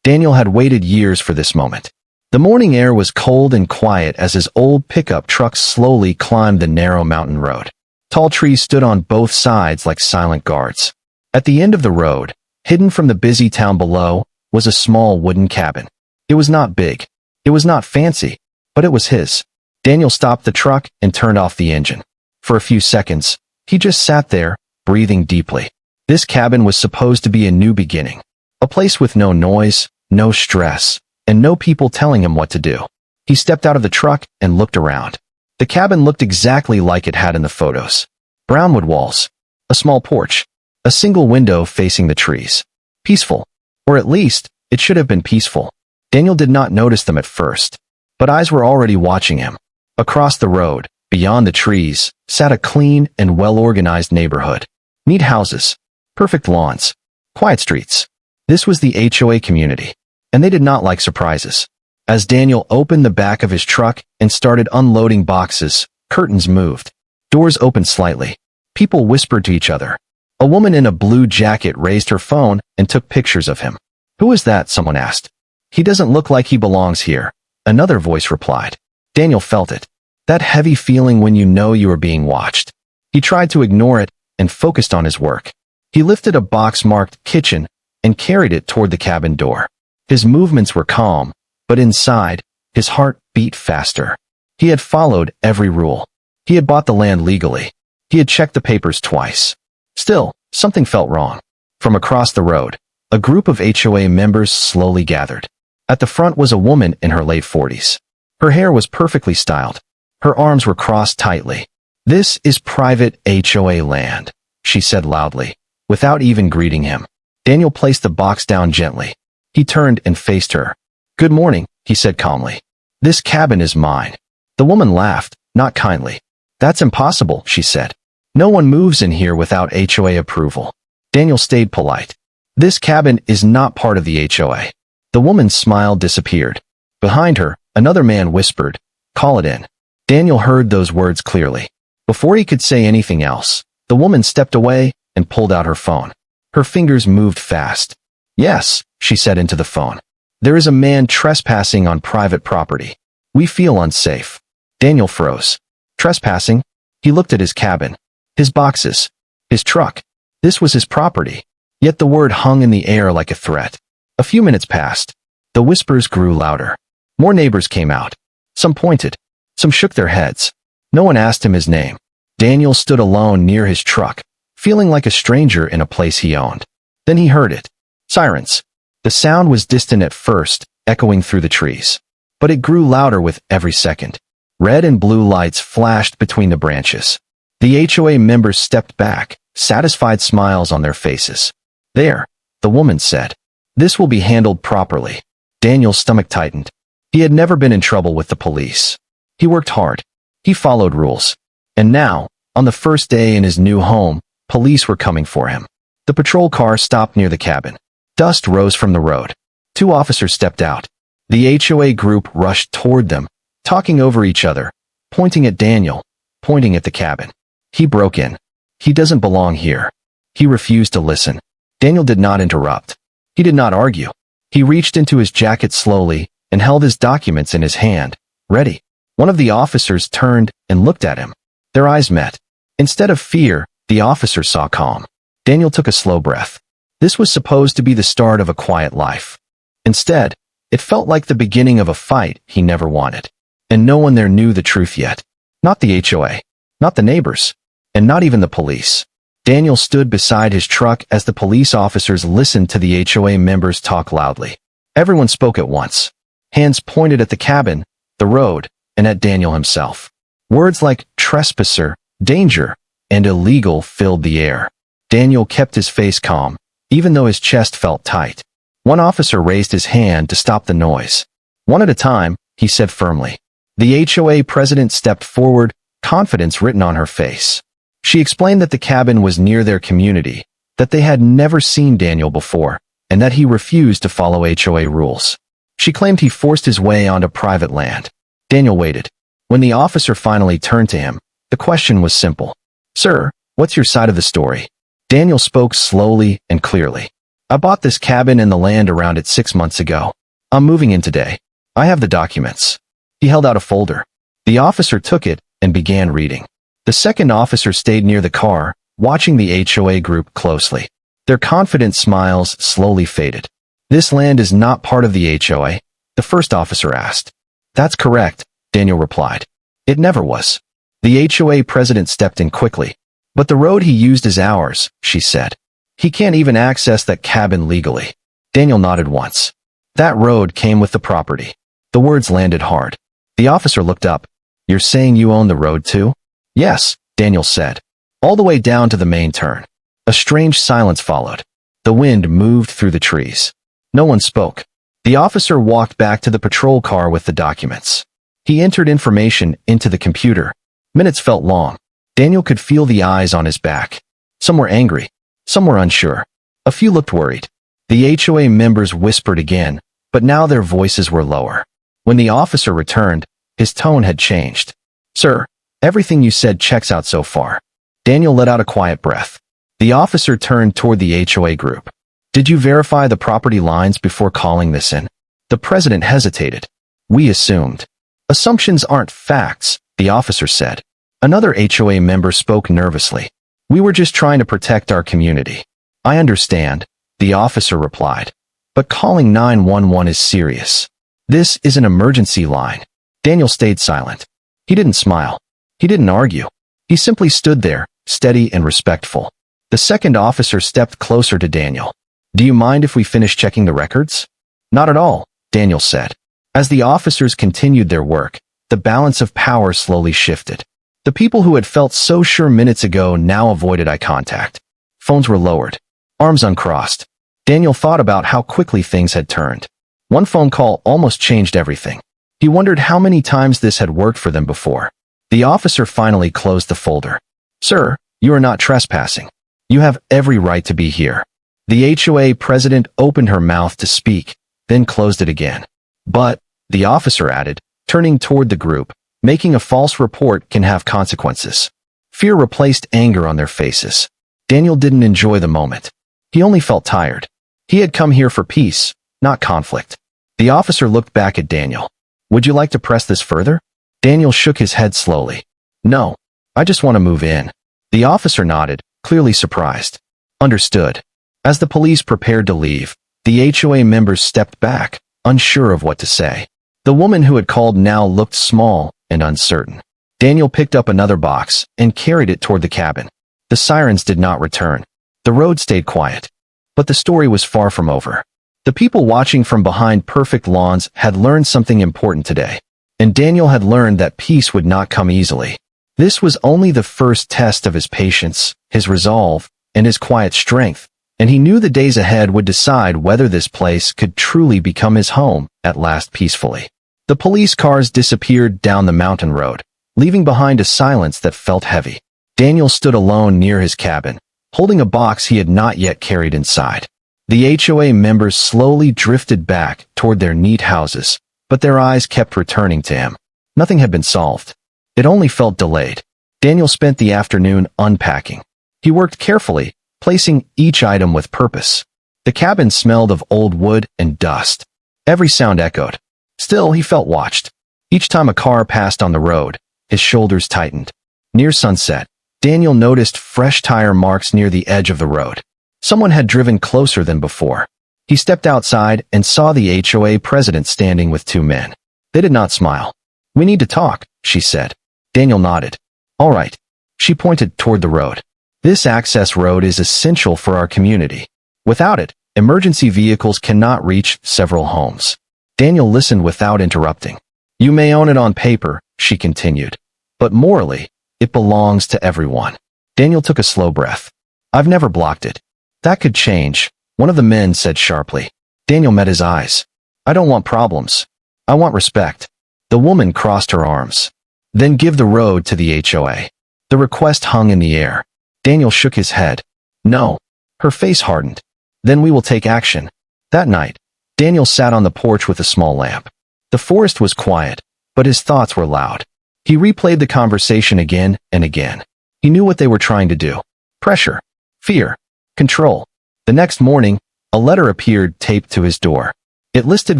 Daniel had waited years for this moment. The morning air was cold and quiet as his old pickup truck slowly climbed the narrow mountain road. Tall trees stood on both sides like silent guards. At the end of the road, hidden from the busy town below, was a small wooden cabin. It was not big. It was not fancy, but it was his. Daniel stopped the truck and turned off the engine. For a few seconds, he just sat there, breathing deeply. This cabin was supposed to be a new beginning. A place with no noise, no stress, and no people telling him what to do. He stepped out of the truck and looked around. The cabin looked exactly like it had in the photos. Brown wood walls, a small porch, a single window facing the trees. Peaceful. Or at least, it should have been peaceful. Daniel did not notice them at first, but eyes were already watching him. Across the road, beyond the trees, sat a clean and well-organized neighborhood. Neat houses, perfect lawns, quiet streets. This was the HOA community, and they did not like surprises. As Daniel opened the back of his truck and started unloading boxes, curtains moved. Doors opened slightly. People whispered to each other. A woman in a blue jacket raised her phone and took pictures of him. "Who is that?" someone asked. "He doesn't look like he belongs here," another voice replied. Daniel felt it. That heavy feeling when you know you are being watched. He tried to ignore it and focused on his work. He lifted a box marked kitchen and carried it toward the cabin door. His movements were calm, but inside, his heart beat faster. He had followed every rule. He had bought the land legally. He had checked the papers twice. Still, something felt wrong. From across the road, a group of HOA members slowly gathered. At the front was a woman in her late 40s. Her hair was perfectly styled. Her arms were crossed tightly. "This is private HOA land," she said loudly, without even greeting him. Daniel placed the box down gently. He turned and faced her. "Good morning," he said calmly. "This cabin is mine." The woman laughed, not kindly. "That's impossible," she said. "No one moves in here without HOA approval." Daniel stayed polite. "This cabin is not part of the HOA." The woman's smile disappeared. Behind her, another man whispered, "Call it in." Daniel heard those words clearly. Before he could say anything else, the woman stepped away and pulled out her phone. Her fingers moved fast. "Yes," she said into the phone. "There is a man trespassing on private property. We feel unsafe." Daniel froze. Trespassing? He looked at his cabin, his boxes, his truck. This was his property. Yet the word hung in the air like a threat. A few minutes passed. The whispers grew louder. More neighbors came out. Some pointed. Some shook their heads. No one asked him his name. Daniel stood alone near his truck, feeling like a stranger in a place he owned. Then he heard it. Sirens. The sound was distant at first, echoing through the trees. But it grew louder with every second. Red and blue lights flashed between the branches. The HOA members stepped back, satisfied smiles on their faces. "There," the woman said. "This will be handled properly." Daniel's stomach tightened. He had never been in trouble with the police. He worked hard. He followed rules. And now, on the first day in his new home, police were coming for him. The patrol car stopped near the cabin. Dust rose from the road. 2 officers stepped out. The HOA group rushed toward them, talking over each other, pointing at Daniel, pointing at the cabin. He broke in. "He doesn't belong here." He refused to listen. Daniel did not interrupt. He did not argue. He reached into his jacket slowly and held his documents in his hand, ready. One of the officers turned and looked at him. Their eyes met. Instead of fear, the officer saw calm. Daniel took a slow breath. This was supposed to be the start of a quiet life. Instead, it felt like the beginning of a fight he never wanted. And no one there knew the truth yet. Not the HOA, not the neighbors, and not even the police. Daniel stood beside his truck as the police officers listened to the HOA members talk loudly. Everyone spoke at once. Hands pointed at the cabin, the road, and at Daniel himself. Words like trespasser, danger, and illegal filled the air. Daniel kept his face calm, even though his chest felt tight. One officer raised his hand to stop the noise. "One at a time," he said firmly. The HOA president stepped forward, confidence written on her face. She explained that the cabin was near their community, that they had never seen Daniel before, and that he refused to follow HOA rules. She claimed he forced his way onto private land. Daniel waited. When the officer finally turned to him, the question was simple. "Sir, what's your side of the story?" Daniel spoke slowly and clearly. I bought this cabin and the land around it 6 months ago. I'm moving in today. I have the documents." He held out a folder. The officer took it and began reading. The second officer stayed near the car, watching the HOA group closely. Their confident smiles slowly faded. "This land is not part of the HOA?" the first officer asked. "That's correct," Daniel replied. "It never was." The HOA president stepped in quickly. "But the road he used is ours," she said. "He can't even access that cabin legally." Daniel nodded once. "That road came with the property." The words landed hard. The officer looked up. "You're saying you own the road too?" "Yes," Daniel said. "All the way down to the main turn." A strange silence followed. The wind moved through the trees. No one spoke. The officer walked back to the patrol car with the documents. He entered information into the computer. Minutes felt long. Daniel could feel the eyes on his back. Some were angry. Some were unsure. A few looked worried. The HOA members whispered again, but now their voices were lower. When the officer returned, his tone had changed. "Sir, everything you said checks out so far." Daniel let out a quiet breath. The officer turned toward the HOA group. "Did you verify the property lines before calling this in?" The president hesitated. "We assumed." "Assumptions aren't facts," the officer said. Another HOA member spoke nervously. "We were just trying to protect our community." "I understand," the officer replied. "But calling 911 is serious. This is an emergency line." Daniel stayed silent. He didn't smile. He didn't argue. He simply stood there, steady and respectful. The second officer stepped closer to Daniel. "Do you mind if we finish checking the records?" "Not at all," Daniel said. As the officers continued their work, the balance of power slowly shifted. The people who had felt so sure minutes ago now avoided eye contact. Phones were lowered. Arms uncrossed. Daniel thought about how quickly things had turned. One phone call almost changed everything. He wondered how many times this had worked for them before. The officer finally closed the folder. "Sir, you are not trespassing. You have every right to be here." The HOA president opened her mouth to speak, then closed it again. "But," the officer added, turning toward the group, "making a false report can have consequences." Fear replaced anger on their faces. Daniel didn't enjoy the moment. He only felt tired. He had come here for peace, not conflict. The officer looked back at Daniel. "Would you like to press this further?" Daniel shook his head slowly. "No, I just want to move in." The officer nodded, clearly surprised. "Understood." As the police prepared to leave, the HOA members stepped back, unsure of what to say. The woman who had called now looked small and uncertain. Daniel picked up another box and carried it toward the cabin. The sirens did not return. The road stayed quiet. But the story was far from over. The people watching from behind perfect lawns had learned something important today. And Daniel had learned that peace would not come easily. This was only the first test of his patience, his resolve, and his quiet strength, and he knew the days ahead would decide whether this place could truly become his home at last peacefully. The police cars disappeared down the mountain road, leaving behind a silence that felt heavy. Daniel stood alone near his cabin, holding a box he had not yet carried inside. The HOA members slowly drifted back toward their neat houses, but their eyes kept returning to him. Nothing had been solved. It only felt delayed. Daniel spent the afternoon unpacking. He worked carefully, placing each item with purpose. The cabin smelled of old wood and dust. Every sound echoed. Still, he felt watched. Each time a car passed on the road, his shoulders tightened. Near sunset, Daniel noticed fresh tire marks near the edge of the road. Someone had driven closer than before. He stepped outside and saw the HOA president standing with two men. They did not smile. "We need to talk," she said. Daniel nodded. "All right." She pointed toward the road. "This access road is essential for our community. Without it, emergency vehicles cannot reach several homes." Daniel listened without interrupting. "You may own it on paper," she continued, "but morally, it belongs to everyone." Daniel took a slow breath. "I've never blocked it." "That could change," one of the men said sharply. Daniel met his eyes. "I don't want problems. I want respect." The woman crossed her arms. "Then give the road to the HOA." The request hung in the air. Daniel shook his head. "No." Her face hardened. "Then we will take action." That night, Daniel sat on the porch with a small lamp. The forest was quiet, but his thoughts were loud. He replayed the conversation again and again. He knew what they were trying to do. Pressure. Fear. Control. The next morning, A letter appeared taped to his door. It listed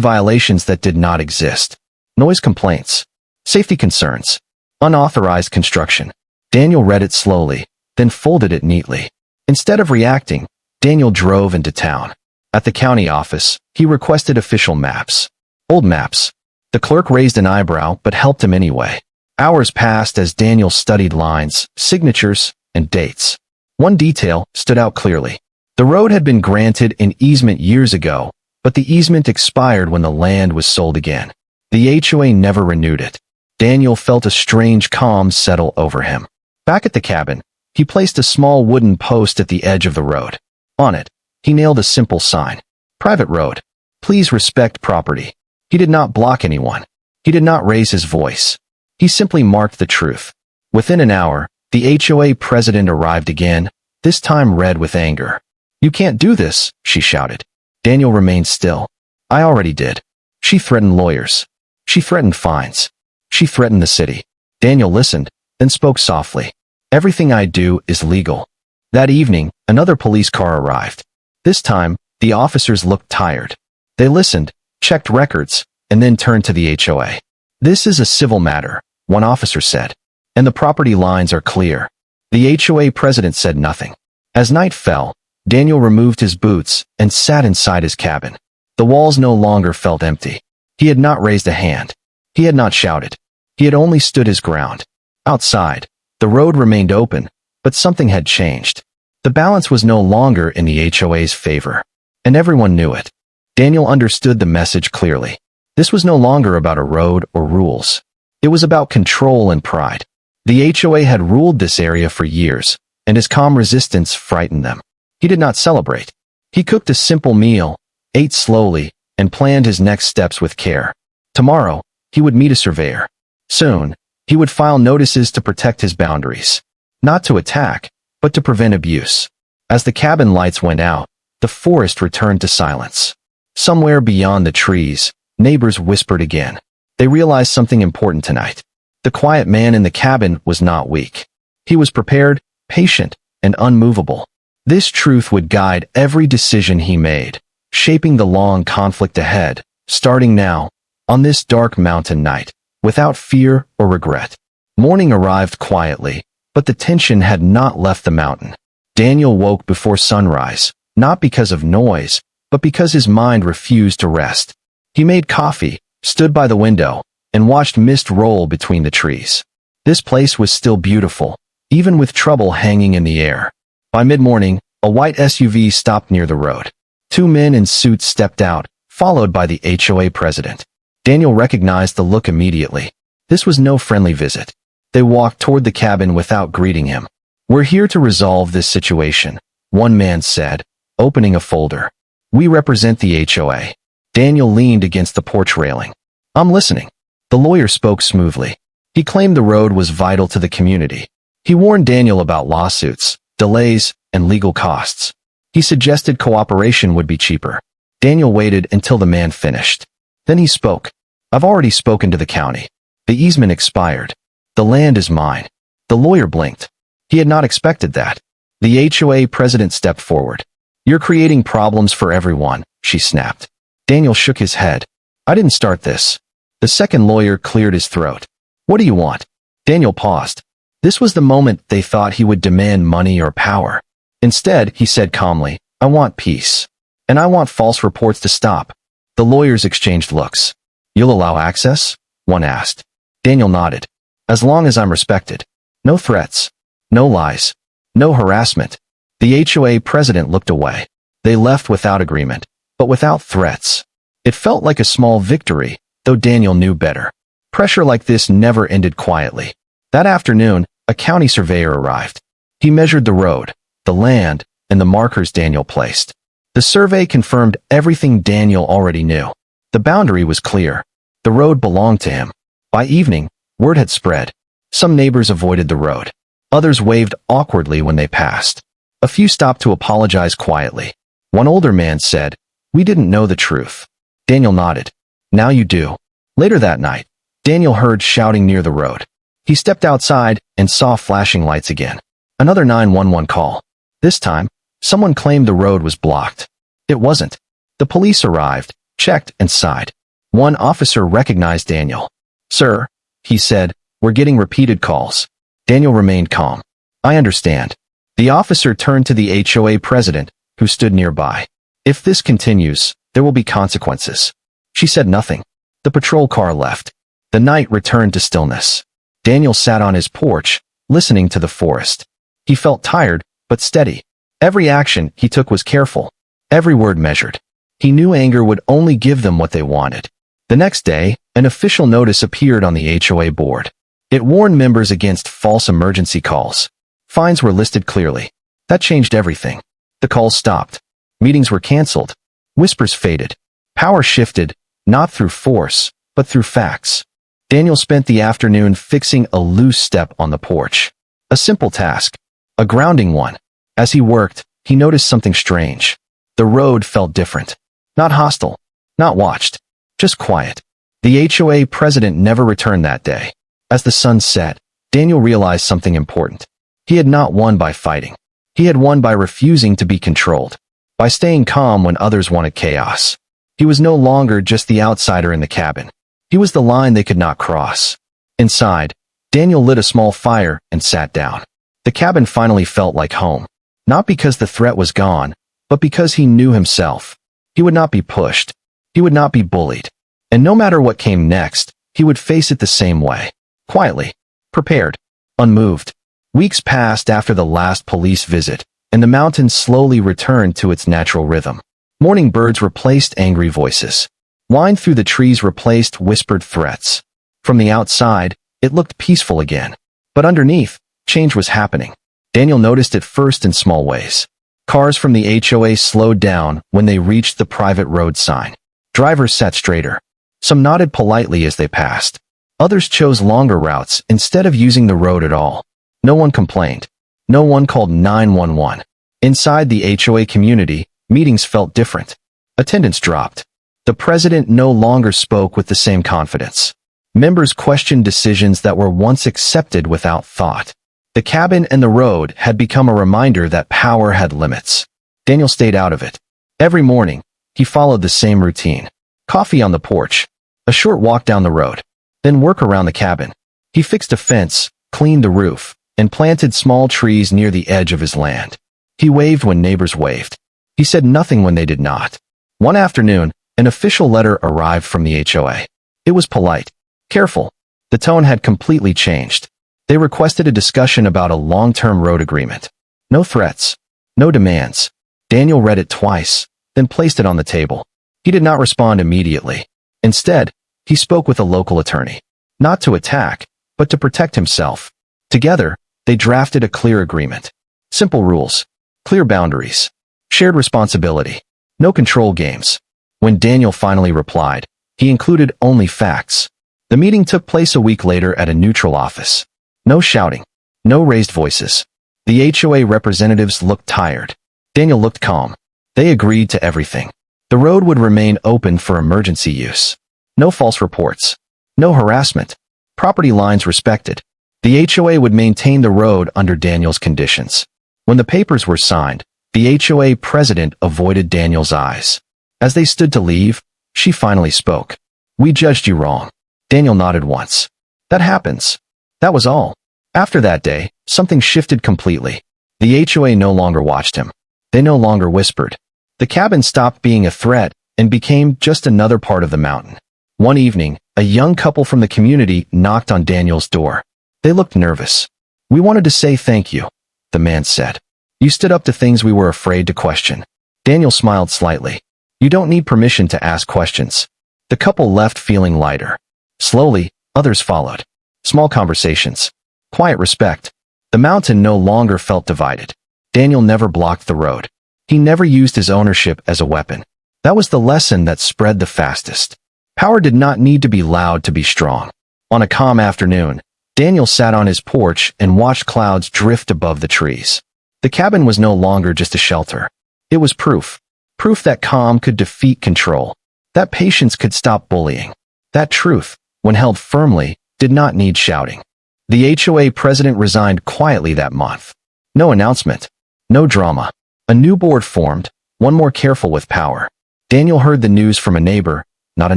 violations that did not exist. Noise complaints, safety concerns, unauthorized construction. Daniel read it slowly, then folded it neatly. Instead of reacting, Daniel drove into town. At the county office, he requested official maps. Old maps. The clerk raised an eyebrow but helped him anyway. Hours passed as Daniel studied lines, signatures, and dates. One detail stood out clearly. The road had been granted an easement years ago, but the easement expired when the land was sold again. The HOA never renewed it. Daniel felt a strange calm settle over him. Back at the cabin, he placed a small wooden post at the edge of the road. On it, he nailed a simple sign. Private road. Please respect property. He did not block anyone. He did not raise his voice. He simply marked the truth. Within an hour, the HOA president arrived again, this time red with anger. "You can't do this," she shouted. Daniel remained still. "I already did." She threatened lawyers. She threatened fines. She threatened the city. Daniel listened, then spoke softly. "Everything I do is legal." That evening, another police car arrived. This time, the officers looked tired. They listened, checked records, and then turned to the HOA. "This is a civil matter," one officer said, "and the property lines are clear." The HOA president said nothing. As night fell, Daniel removed his boots and sat inside his cabin. The walls no longer felt empty. He had not raised a hand. He had not shouted. He had only stood his ground. Outside, the road remained open, but something had changed. The balance was no longer in the HOA's favor, and everyone knew it. Daniel understood the message clearly. This was no longer about a road or rules. It was about control and pride. The HOA had ruled this area for years, and his calm resistance frightened them. He did not celebrate. He cooked a simple meal, ate slowly, and planned his next steps with care. Tomorrow, he would meet a surveyor. Soon, he would file notices to protect his boundaries. Not to attack, but to prevent abuse. As the cabin lights went out, the forest returned to silence. Somewhere beyond the trees, neighbors whispered again. They realized something important tonight. The quiet man in the cabin was not weak. He was prepared, patient, and unmovable. This truth would guide every decision he made, shaping the long conflict ahead, starting now, on this dark mountain night, without fear or regret. Morning arrived quietly, but the tension had not left the mountain. Daniel woke before sunrise, not because of noise, but because his mind refused to rest. He made coffee, stood by the window, and watched mist roll between the trees. This place was still beautiful, even with trouble hanging in the air. By mid-morning, a white SUV stopped near the road. Two men in suits stepped out, followed by the HOA president. Daniel recognized the look immediately. This was no friendly visit. They walked toward the cabin without greeting him. "We're here to resolve this situation," one man said, opening a folder. "We represent the HOA." Daniel leaned against the porch railing. "I'm listening." The lawyer spoke smoothly. He claimed the road was vital to the community. He warned Daniel about lawsuits, delays, and legal costs. He suggested cooperation would be cheaper. Daniel waited until the man finished. Then he spoke. "I've already spoken to the county. The easement expired. The land is mine." The lawyer blinked. He had not expected that. The HOA president stepped forward. "You're creating problems for everyone," she snapped. Daniel shook his head. "I didn't start this." The second lawyer cleared his throat. "What do you want?" Daniel paused. This was the moment they thought he would demand money or power. Instead, he said calmly, "I want peace. And I want false reports to stop." The lawyers exchanged looks. "You'll allow access?" one asked. Daniel nodded. "As long as I'm respected. No threats. No lies. No harassment." The HOA president looked away. They left without agreement, but without threats. It felt like a small victory, though Daniel knew better. Pressure like this never ended quietly. That afternoon, a county surveyor arrived. He measured the road, the land, and the markers Daniel placed. The survey confirmed everything Daniel already knew. The boundary was clear. The road belonged to him. By evening, word had spread. Some neighbors avoided the road. Others waved awkwardly when they passed. A few stopped to apologize quietly. One older man said, "We didn't know the truth." Daniel nodded. "Now you do." Later that night, Daniel heard shouting near the road. He stepped outside and saw flashing lights again. Another 911 call. This time, someone claimed the road was blocked. It wasn't. The police arrived, checked, and sighed. One officer recognized Daniel. "Sir," he said, "we're getting repeated calls." Daniel remained calm. "I understand." The officer turned to the HOA president, who stood nearby. "If this continues, there will be consequences." She said nothing. The patrol car left. The night returned to stillness. Daniel sat on his porch, listening to the forest. He felt tired, but steady. Every action he took was careful. Every word measured. He knew anger would only give them what they wanted. The next day, an official notice appeared on the HOA board. It warned members against false emergency calls. Fines were listed clearly. That changed everything. The calls stopped. Meetings were canceled. Whispers faded. Power shifted, not through force, but through facts. Daniel spent the afternoon fixing a loose step on the porch. A simple task. A grounding one. As he worked, he noticed something strange. The road felt different. Not hostile. Not watched. Just quiet. The HOA president never returned that day. As the sun set, Daniel realized something important. He had not won by fighting. He had won by refusing to be controlled. By staying calm when others wanted chaos. He was no longer just the outsider in the cabin. He was the line they could not cross. Inside, Daniel lit a small fire and sat down. The cabin finally felt like home. Not because the threat was gone, but because he knew himself. He would not be pushed. He would not be bullied. And no matter what came next, he would face it the same way. Quietly. Prepared. Unmoved. Weeks passed after the last police visit, and the mountain slowly returned to its natural rhythm. Morning birds replaced angry voices. Wind through the trees replaced whispered threats. From the outside, it looked peaceful again. But underneath, change was happening. Daniel noticed it first in small ways. Cars from the HOA slowed down when they reached the private road sign. Drivers sat straighter. Some nodded politely as they passed. Others chose longer routes instead of using the road at all. No one complained. No one called 911. Inside the HOA community, meetings felt different. Attendance dropped. The president no longer spoke with the same confidence. Members questioned decisions that were once accepted without thought. The cabin and the road had become a reminder that power had limits. Daniel stayed out of it. Every morning, he followed the same routine. Coffee on the porch. A short walk down the road. Then work around the cabin. He fixed a fence, cleaned the roof, and planted small trees near the edge of his land. He waved when neighbors waved. He said nothing when they did not. One afternoon, an official letter arrived from the HOA. It was polite. Careful. The tone had completely changed. They requested a discussion about a long-term road agreement. No threats. No demands. Daniel read it twice, then placed it on the table. He did not respond immediately. Instead, he spoke with a local attorney. Not to attack, but to protect himself. Together, they drafted a clear agreement. Simple rules. Clear boundaries. Shared responsibility. No control games. When Daniel finally replied, he included only facts. The meeting took place a week later at a neutral office. No shouting. No raised voices. The HOA representatives looked tired. Daniel looked calm. They agreed to everything. The road would remain open for emergency use. No false reports. No harassment. Property lines respected. The HOA would maintain the road under Daniel's conditions. When the papers were signed, the HOA president avoided Daniel's eyes. As they stood to leave, she finally spoke. "We judged you wrong." Daniel nodded once. "That happens." That was all. After that day, something shifted completely. The HOA no longer watched him. They no longer whispered. The cabin stopped being a threat and became just another part of the mountain. One evening, a young couple from the community knocked on Daniel's door. They looked nervous. "We wanted to say thank you," the man said. "You stood up to things we were afraid to question." Daniel smiled slightly. "You don't need permission to ask questions." The couple left feeling lighter. Slowly, others followed. Small conversations. Quiet respect. The mountain no longer felt divided. Daniel never blocked the road. He never used his ownership as a weapon. That was the lesson that spread the fastest. Power did not need to be loud to be strong. On a calm afternoon, Daniel sat on his porch and watched clouds drift above the trees. The cabin was no longer just a shelter. It was proof. Proof that calm could defeat control. That patience could stop bullying. That truth, when held firmly, did not need shouting. The HOA president resigned quietly that month. No announcement. No drama. A new board formed, one more careful with power. Daniel heard the news from a neighbor, not a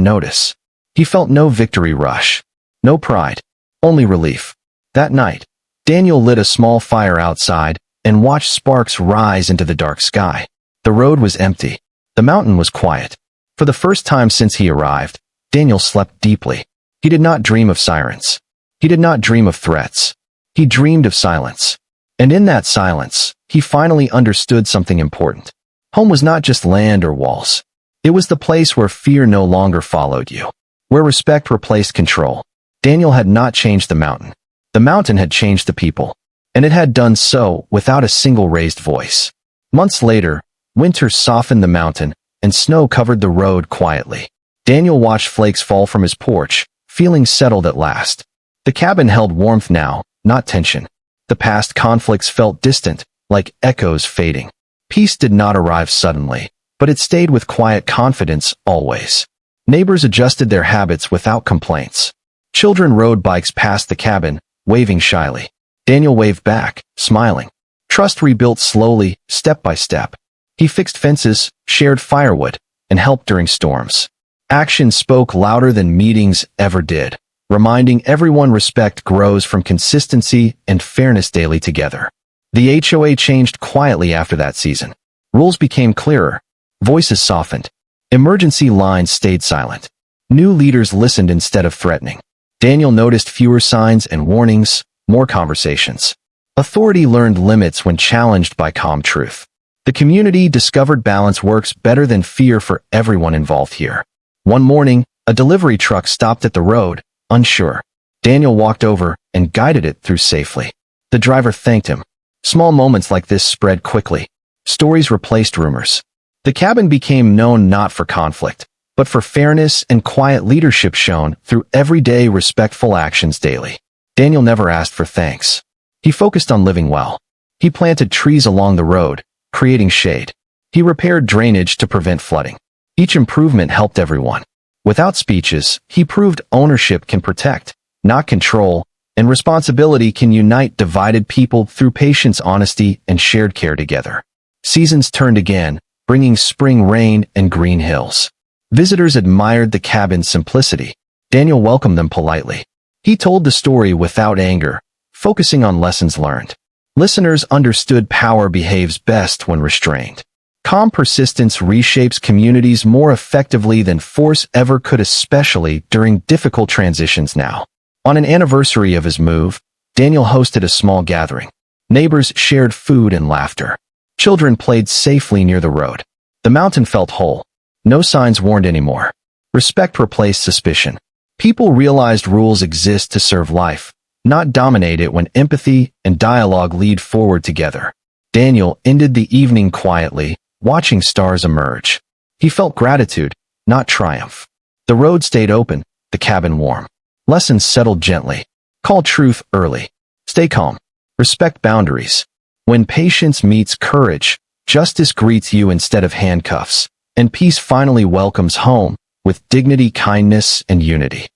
notice. He felt no victory rush, no pride, only relief. That night, Daniel lit a small fire outside and watched sparks rise into the dark sky. The road was empty. The mountain was quiet. For the first time since he arrived, Daniel slept deeply. He did not dream of sirens. He did not dream of threats. He dreamed of silence. And in that silence, he finally understood something important. Home was not just land or walls. It was the place where fear no longer followed you, where respect replaced control. Daniel had not changed the mountain. The mountain had changed the people, and it had done so without a single raised voice. Months later, winter softened the mountain, and snow covered the road quietly. Daniel watched flakes fall from his porch, feeling settled at last. The cabin held warmth now, not tension. The past conflicts felt distant, like echoes fading. Peace did not arrive suddenly, but it stayed with quiet confidence always. Neighbors adjusted their habits without complaints. Children rode bikes past the cabin, waving shyly. Daniel waved back, smiling. Trust rebuilt slowly, step by step. He fixed fences, shared firewood, and helped during storms. Action spoke louder than meetings ever did, reminding everyone respect grows from consistency and fairness daily together. The HOA changed quietly after that season. Rules became clearer. Voices softened. Emergency lines stayed silent. New leaders listened instead of threatening. Daniel noticed fewer signs and warnings, more conversations. Authority learned limits when challenged by calm truth. The community discovered balance works better than fear for everyone involved here. One morning, a delivery truck stopped at the road, unsure. Daniel walked over and guided it through safely. The driver thanked him. Small moments like this spread quickly. Stories replaced rumors. The cabin became known not for conflict, but for fairness and quiet leadership shown through everyday respectful actions daily. Daniel never asked for thanks. He focused on living well. He planted trees along the road, creating shade. He repaired drainage to prevent flooding. Each improvement helped everyone. Without speeches, he proved ownership can protect, not control, and responsibility can unite divided people through patience, honesty, and shared care together. Seasons turned again, bringing spring rain and green hills. Visitors admired the cabin's simplicity. Daniel welcomed them politely. He told the story without anger, focusing on lessons learned. Listeners understood power behaves best when restrained. Calm persistence reshapes communities more effectively than force ever could, especially during difficult transitions now. On an anniversary of his move, Daniel hosted a small gathering. Neighbors shared food and laughter. Children played safely near the road. The mountain felt whole. No signs warned anymore. Respect replaced suspicion. People realized rules exist to serve life, not dominate it. When empathy and dialogue lead forward together. Daniel ended the evening quietly, watching stars emerge. He felt gratitude, not triumph. The road stayed open, the cabin warm. Lessons settled gently. Call truth early. Stay calm. Respect boundaries. When patience meets courage, justice greets you instead of handcuffs, and peace finally welcomes home with dignity, kindness, and unity.